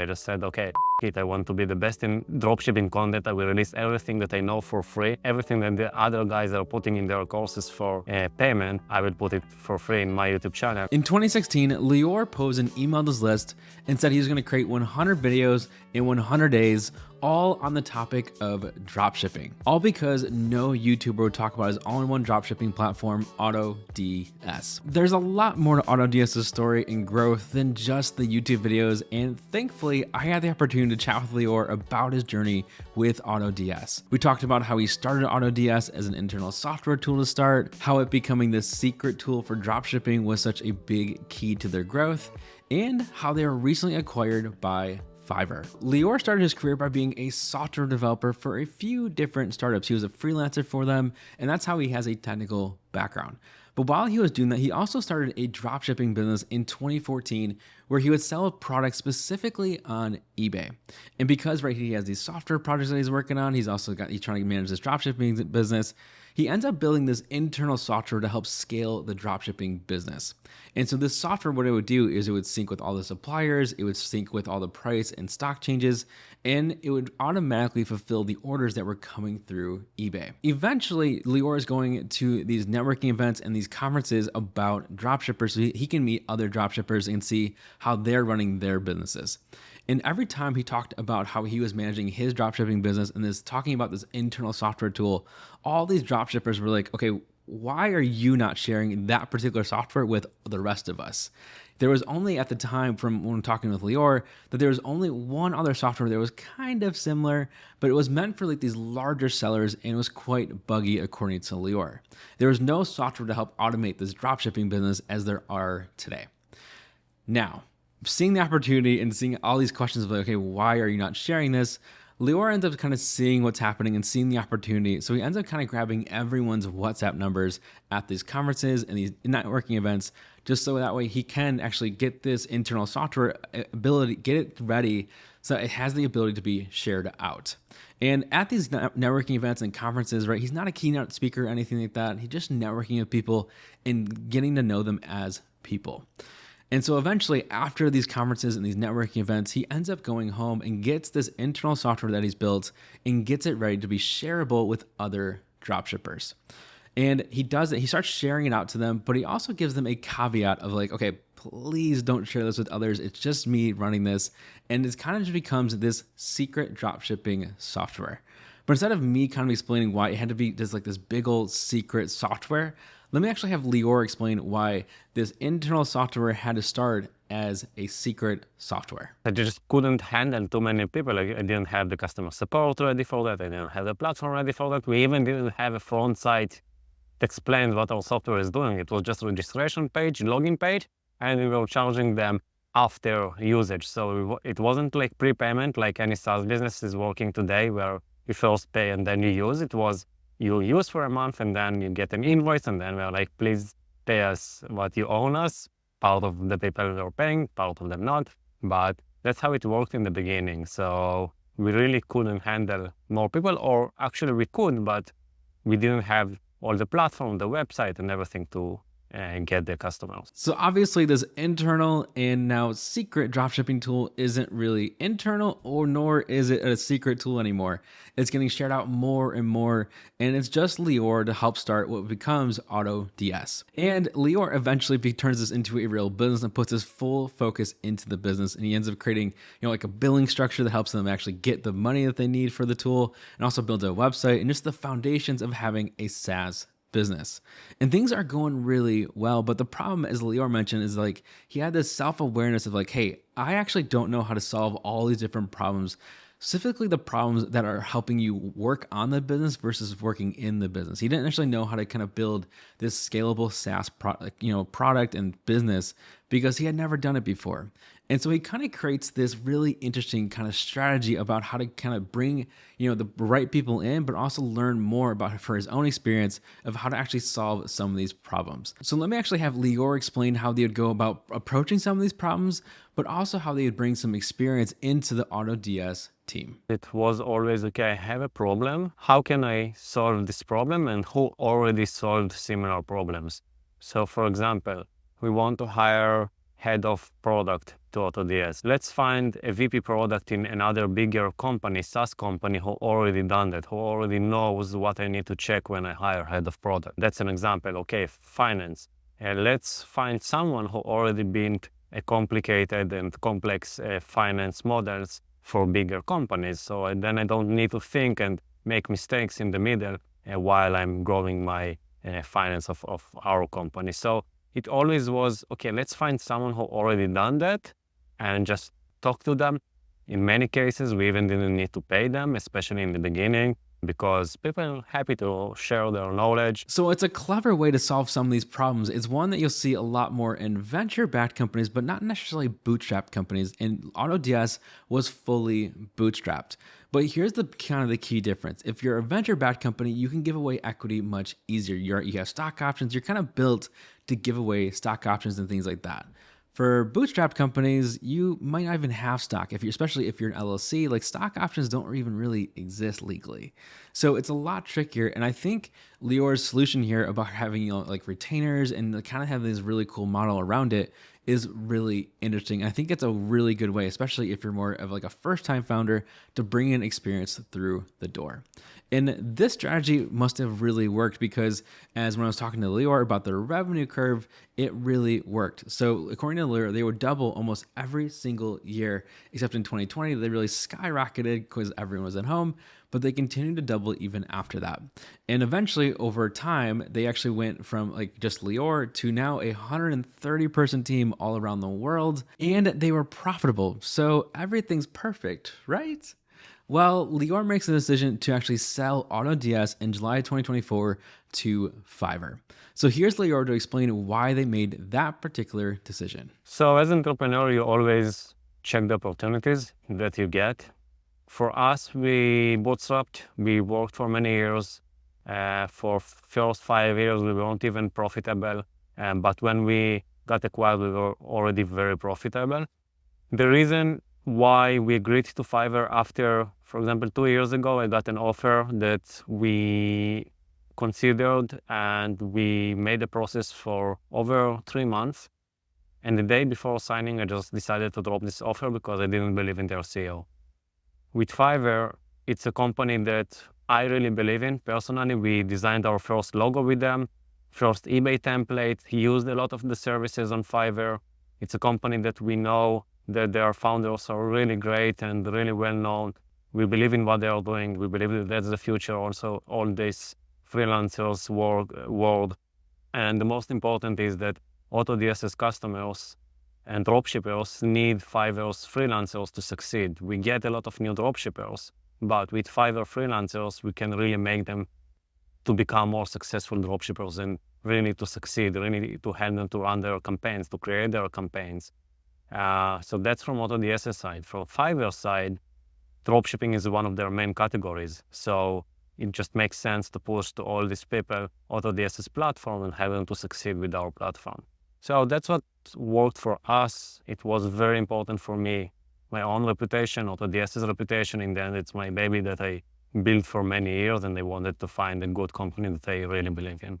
I just said, okay, it, I want to be the best in dropshipping content. I will release everything that I know for free. Everything that the other guys are putting in their courses for payment, I will put it for free in my YouTube channel. In 2016, Lior posed and emailed his list and said he was going to create 100 videos in 100 days, all on the topic of dropshipping. All because no YouTuber would talk about his all-in-one dropshipping platform, AutoDS. There's a lot more to AutoDS's story and growth than just the YouTube videos, and thankfully, I had the opportunity to chat with Lior about his journey with AutoDS. We talked about how he started AutoDS as an internal software tool to start, how it becoming this secret tool for dropshipping was such a big key to their growth, and how they were recently acquired by Fiverr. Lior started his career by being a software developer for a few different startups. He was a freelancer for them, and that's how he has a technical background. But while he was doing that, he also started a dropshipping business in 2014 where he would sell products specifically on eBay. And because he has these software projects that he's working on, he's trying to manage this dropshipping business. He ends up building this internal software to help scale the dropshipping business. And so this software, what it would do is it would sync with all the suppliers, it would sync with all the price and stock changes, and it would automatically fulfill the orders that were coming through eBay. Eventually, Lior is going to these networking events and these conferences about dropshippers so he can meet other dropshippers and see how they're running their businesses. And every time he talked about how he was managing his dropshipping business and talking about this internal software tool, all these dropshippers were like, okay, why are you not sharing that particular software with the rest of us? There was only at the time from when talking with Lior that there was only one other software that was kind of similar, but it was meant for like these larger sellers and it was quite buggy according to Lior. There was no software to help automate this dropshipping business as there are today. Now, seeing the opportunity and seeing all these questions of like, okay, why are you not sharing this? Lior ends up kind of seeing what's happening and seeing the opportunity. So he ends up kind of grabbing everyone's WhatsApp numbers at these conferences and these networking events, just so that way he can actually get this internal software ability, get it ready so it has the ability to be shared out. And at these networking events and conferences, he's not a keynote speaker or anything like that. He's just networking with people and getting to know them as people. And so eventually, after these conferences and these networking events, he ends up going home and gets this internal software that he's built and gets it ready to be shareable with other dropshippers. And he does it. He starts sharing it out to them, but he also gives them a caveat of like, okay, please don't share this with others. It's just me running this. And it kind of just becomes this secret dropshipping software. But instead of me kind of explaining why it had to be this big old secret software, let me actually have Lior explain why this internal software had to start as a secret software. I just couldn't handle too many people. I didn't have the customer support ready for that. I didn't have the platform ready for that. We even didn't have a front site that explained what our software is doing. It was just a registration page, login page, and we were charging them after usage. So it wasn't like prepayment like any SaaS business is working today where you first pay and then you use. It was you use for a month and then you get an invoice and then we're like, please pay us what you own us. Part of the people are paying, part of them not. But that's how it worked in the beginning. So we really couldn't handle more people, or actually we could, but we didn't have all the platform, the website and everything to get the customers. So obviously this internal and now secret dropshipping tool isn't really internal, or nor is it a secret tool anymore. It's getting shared out more and more, and it's just Lior to help start what becomes AutoDS. And Lior eventually turns this into a real business and puts his full focus into the business, and he ends up creating, like a billing structure that helps them actually get the money that they need for the tool, and also builds a website and just the foundations of having a SaaS business. And things are going really well, but the problem, as Lior mentioned, is like he had this self-awareness of like, hey, I actually don't know how to solve all these different problems, specifically the problems that are helping you work on the business versus working in the business. He didn't actually know how to kind of build this scalable SaaS product and business because he had never done it before. And so he kind of creates this really interesting kind of strategy about how to kind of bring, the right people in, but also learn more about for his own experience of how to actually solve some of these problems. So let me actually have Lior explain how they would go about approaching some of these problems, but also how they would bring some experience into the AutoDS team. It was always, okay, I have a problem. How can I solve this problem, and who already solved similar problems? So for example, we want to hire head of product to AutoDS. Let's find a VP product in another bigger company, SaaS company, who already done that, who already knows what I need to check when I hire head of product. That's an example. Okay, finance. Let's find someone who already built a complicated and complex finance models for bigger companies. So then I don't need to think and make mistakes in the middle while I'm growing my finance of our company. So it always was, okay, let's find someone who already done that and just talk to them. In many cases, we even didn't need to pay them, especially in the beginning, because people are happy to share their knowledge. So it's a clever way to solve some of these problems. It's one that you'll see a lot more in venture-backed companies, but not necessarily bootstrapped companies. And AutoDS was fully bootstrapped. But here's the kind of the key difference. If you're a venture-backed company, you can give away equity much easier. You have stock options. You're kind of built to give away stock options and things like that. For bootstrapped companies, you might not even have stock. Especially if you're an LLC, like stock options don't even really exist legally. So it's a lot trickier. And I think Lior's solution here about having like retainers and kind of have this really cool model around it is really interesting. I think it's a really good way, especially if you're more of like a first-time founder, to bring in experience through the door. And this strategy must have really worked because as when I was talking to Lior about the revenue curve, it really worked. So according to Lior, they would double almost every single year, except in 2020, they really skyrocketed because everyone was at home, but they continued to double even after that. And eventually over time, they actually went from like just Lior to now a 130 person team all around the world, and they were profitable. So everything's perfect, right? Well, Lior makes the decision to actually sell AutoDS in July 2024 to Fiverr. So here's Lior to explain why they made that particular decision. So as an entrepreneur, you always check the opportunities that you get. For us, we bootstrapped. We worked for many years. For first 5 years, we weren't even profitable. But when we got acquired, we were already very profitable. The reason why we agreed to Fiverr after, for example, 2 years ago, I got an offer that we considered and we made the process for over 3 months. And the day before signing, I just decided to drop this offer because I didn't believe in their CEO. With Fiverr, it's a company that I really believe in. Personally, we designed our first logo with them, first eBay template. He used a lot of the services on Fiverr. It's a company that we know that their founders are really great and really well known. We believe in what they are doing. We believe that that's the future also, all this freelancers world. And the most important is that AutoDS's customers and dropshippers need Fiverr's freelancers to succeed. We get a lot of new dropshippers, but with Fiverr freelancers, we can really make them to become more successful dropshippers and really to succeed, really to help them to run their campaigns, to create their campaigns. So that's from AutoDS's side. From Fiverr's side, dropshipping is one of their main categories. So it just makes sense to push to all these people AutoDS's platform and have them to succeed with our platform. So that's what worked for us. It was very important for me. My own reputation, AutoDS's reputation, in the end, it's my baby that I built for many years, and I wanted to find a good company that I really believe in.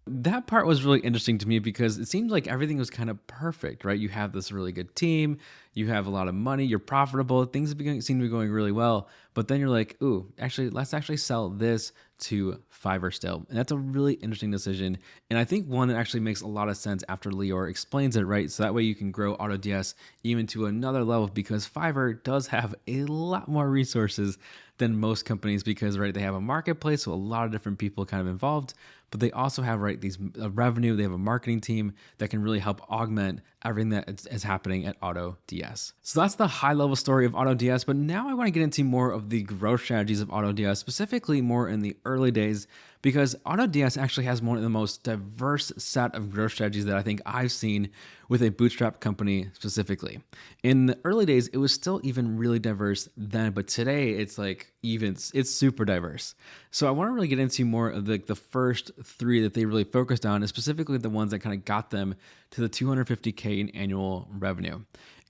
That part was really interesting to me because it seemed like everything was kind of perfect, right? You have this really good team, you have a lot of money, you're profitable, things seem to be going really well. But then you're like, ooh, actually, let's actually sell this to Fiverr still. And that's a really interesting decision. And I think one that actually makes a lot of sense after Lior explains it, right? So that way you can grow AutoDS even to another level because Fiverr does have a lot more resources than most companies because, right, they have a marketplace, so a lot of different people kind of involved. But they also have, right, these revenue. They have a marketing team that can really help augment everything that is happening at AutoDS. So that's the high level story of AutoDS. But now I want to get into more of the growth strategies of AutoDS, specifically more in the early days, because AutoDS actually has one of the most diverse set of growth strategies that I think I've seen with a bootstrap company specifically. In the early days, it was still even really diverse then, but today it's like it's super diverse. So I want to really get into more of the first three that they really focused on, and specifically the ones that kind of got them to the $250K in annual revenue.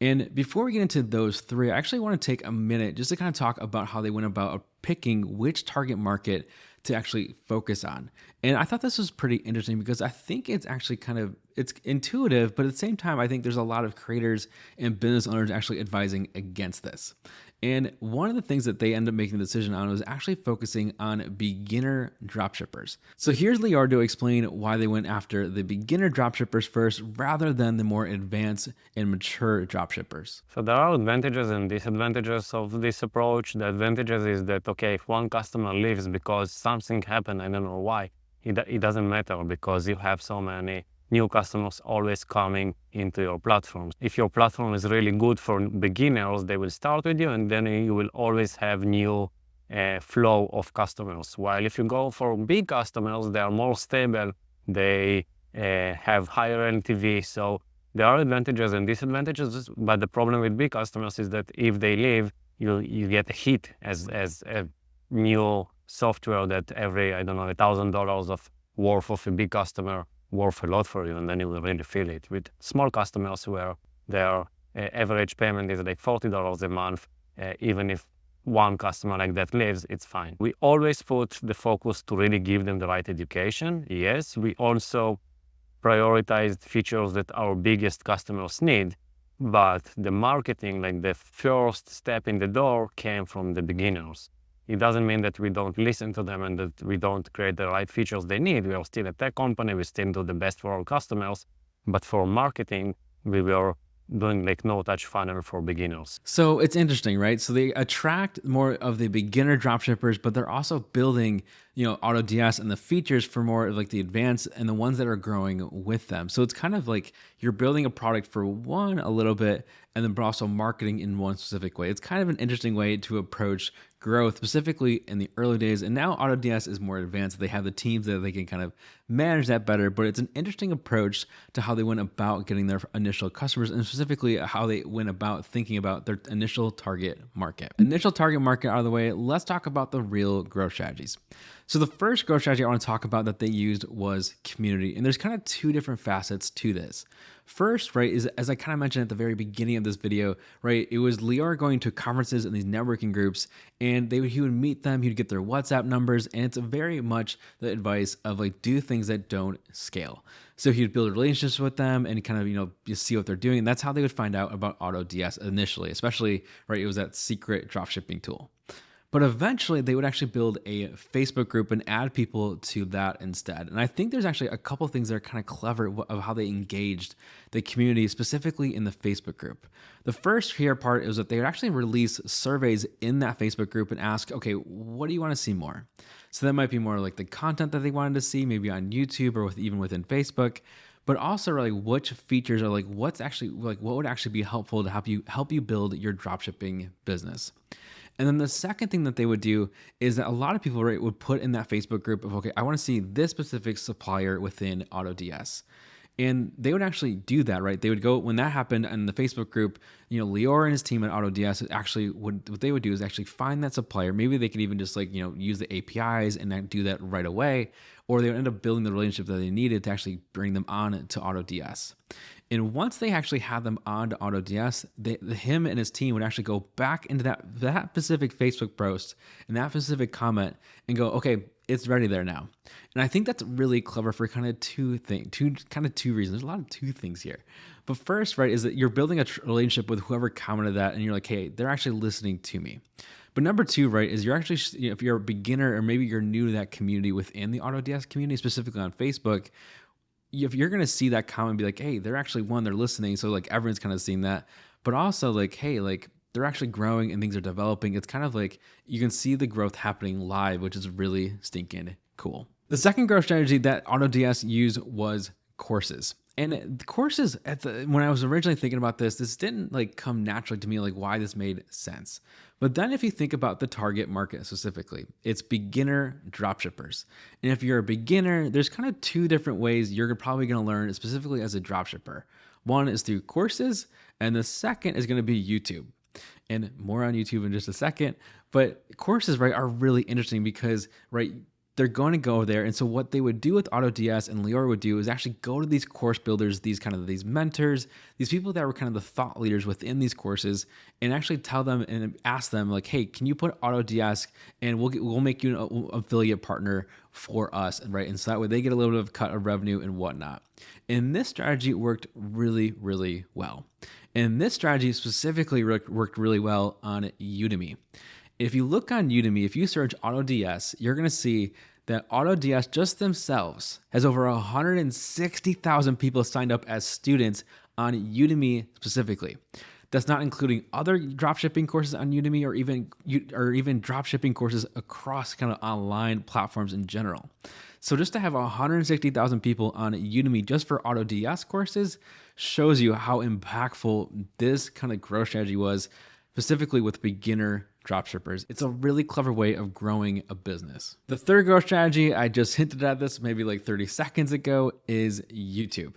And before we get into those three, I actually want to take a minute just to kind of talk about how they went about picking which target market to actually focus on. And I thought this was pretty interesting because I think it's actually kind of it's intuitive, but at the same time, I think there's a lot of creators and business owners actually advising against this. And one of the things that they end up making the decision on was actually focusing on beginner dropshippers. So here's Lior to explain why they went after the beginner dropshippers first rather than the more advanced and mature dropshippers. So there are advantages and disadvantages of this approach. The advantages is that, okay, if one customer leaves because something happened, I don't know why, it doesn't matter because you have so many new customers always coming into your platform. If your platform is really good for beginners, they will start with you and then you will always have new flow of customers. While if you go for big customers, they are more stable, they have higher LTV. So there are advantages and disadvantages, but the problem with big customers is that if they leave, you get a hit as a new software that every, I don't know, $1,000 of worth of a big customer worth a lot for you, and then you will really feel it. With small customers where their average payment is like $40 a month, even if one customer like that leaves, it's fine. We always put the focus to really give them the right education. Yes, we also prioritized features that our biggest customers need, but the marketing, like the first step in the door, came from the beginners. It doesn't mean that we don't listen to them and that we don't create the right features they need. We are still a tech company, we still do the best for our customers, but for marketing, we were doing like no-touch funnel for beginners. So it's interesting, right? So they attract more of the beginner dropshippers, but they're also building, AutoDS and the features for more of like the advanced and the ones that are growing with them. So it's kind of like you're building a product for one a little bit, and then but also marketing in one specific way. It's kind of an interesting way to approach growth, specifically in the early days. And now AutoDS is more advanced. They have the teams that they can kind of manage that better, but it's an interesting approach to how they went about getting their initial customers and specifically how they went about thinking about their initial target market. Initial target market out of the way, let's talk about the real growth strategies. So the first growth strategy I want to talk about that they used was community. And there's kind of two different facets to this. First, right, is as I kind of mentioned at the very beginning of this video, right, it was Lior going to conferences and these networking groups, and he would meet them, he'd get their WhatsApp numbers, and it's very much the advice of like do things that don't scale. So he'd build relationships with them and kind of, just see what they're doing. And that's how they would find out about AutoDS initially, especially, right, it was that secret dropshipping tool. But eventually they would actually build a Facebook group and add people to that instead. And I think there's actually a couple of things that are kind of clever of how they engaged the community, specifically in the Facebook group. The first here part is that they would actually release surveys in that Facebook group and ask, okay, what do you want to see more? So that might be more like the content that they wanted to see, maybe on YouTube or even within Facebook. But also really which features are like what's actually like what would actually be helpful to help you build your dropshipping business. And then the second thing that they would do is that a lot of people, right, would put in that Facebook group of, okay, I want to see this specific supplier within AutoDS. And they would actually do that, right? They would go, when that happened in the Facebook group, Lior and his team at AutoDS actually what they would do is actually find that supplier. Maybe they could even just use the APIs and then do that right away. Or they would end up building the relationship that they needed to actually bring them on to AutoDS. And once they actually had them on to AutoDS, him and his team would actually go back into that specific Facebook post and that specific comment and go, okay, it's ready there now. And I think that's really clever for kind of two reasons. There's a lot of two things here. But first, right, is that you're building a relationship with whoever commented that and you're like, hey, they're actually listening to me. But number two, right, is you're actually, if you're a beginner or maybe you're new to that community within the AutoDS community, specifically on Facebook, if you're going to see that comment and be like, hey, they're actually they're listening. So like everyone's kind of seeing that, but also like, hey, like they're actually growing and things are developing. It's kind of like you can see the growth happening live, which is really stinking cool. The second growth strategy that AutoDS used was courses. And the courses when I was originally thinking about this didn't like come naturally to me, like why this made sense. But then if you think about the target market specifically, it's beginner dropshippers. And if you're a beginner, there's kind of two different ways you're probably going to learn specifically as a dropshipper. One is through courses, and the second is going to be YouTube. And more on YouTube in just a second. But courses, right, are really interesting because, right, they're going to go there. And so what they would do with AutoDS and Lior would do is actually go to these course builders, these mentors, these people that were kind of the thought leaders within these courses, and actually tell them and ask them like, hey, can you put AutoDS and we'll make you an affiliate partner for us, right? And so that way they get a little bit of cut of revenue and whatnot. And this strategy worked really, really well. And this strategy specifically worked really well on Udemy. If you look on Udemy, if you search AutoDS, you're going to see that AutoDS just themselves has over 160,000 people signed up as students on Udemy specifically. That's not including other dropshipping courses on Udemy or even dropshipping courses across kind of online platforms in general. So just to have 160,000 people on Udemy just for AutoDS courses shows you how impactful this kind of growth strategy was, specifically with beginner dropshippers. It's a really clever way of growing a business. The third growth strategy, I just hinted at this maybe like 30 seconds ago, is YouTube.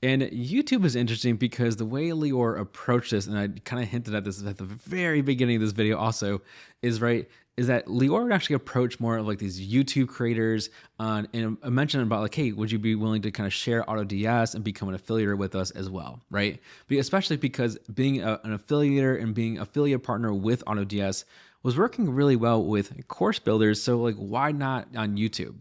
And YouTube is interesting because the way Lior approached this, and I kind of hinted at this at the very beginning of this video also, is that Lior would actually approach more of like these YouTube creators and I mentioned about like, hey, would you be willing to kind of share AutoDS and become an affiliate with us as well, right? Especially because being an affiliator and being affiliate partner with AutoDS was working really well with course builders. So like, why not on YouTube?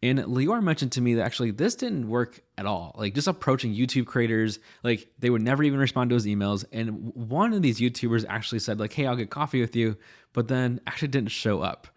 And Lior mentioned to me that actually this didn't work at all. Like just approaching YouTube creators, like they would never even respond to his emails. And one of these YouTubers actually said like, hey, I'll get coffee with you, but then actually didn't show up.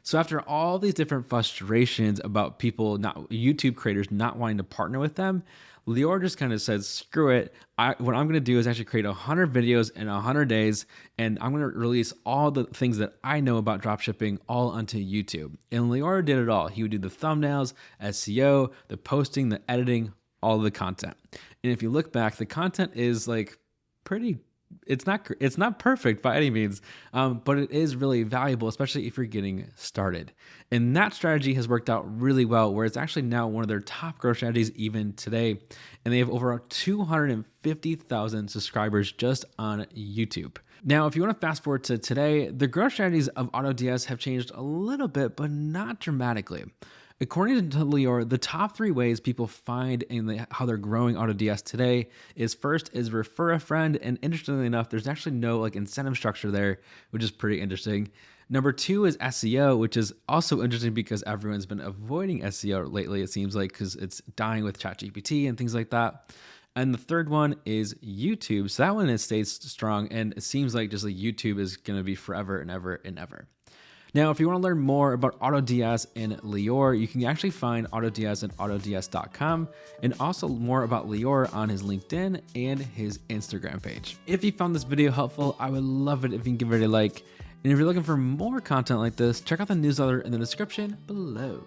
So after all these different frustrations about YouTube creators not wanting to partner with them, Lior just kind of said, screw it. What I'm going to do is actually create 100 videos in 100 days, and I'm going to release all the things that I know about dropshipping all onto YouTube. And Lior did it all. He would do the thumbnails, SEO, the posting, the editing, all of the content. And if you look back, the content is like it's not perfect by any means, but it is really valuable, especially if you're getting started. And that strategy has worked out really well, where it's actually now one of their top growth strategies even today. And they have over 250,000 subscribers just on YouTube. Now, if you want to fast forward to today, the growth strategies of AutoDS have changed a little bit, but not dramatically. According to Lior, the top 3 ways people find how they're growing AutoDS today is first is refer a friend. And interestingly enough, there's actually no like incentive structure there, which is pretty interesting. Number 2 is SEO, which is also interesting because everyone's been avoiding SEO lately, it seems like, because it's dying with ChatGPT and things like that. And the third one is YouTube. So that one has stayed strong, and it seems like just like YouTube is going to be forever and ever and ever. Now, if you want to learn more about AutoDS and Lior, you can actually find AutoDS at autods.com, and also more about Lior on his LinkedIn and his Instagram page. If you found this video helpful, I would love it if you can give it a like. And if you're looking for more content like this, check out the newsletter in the description below.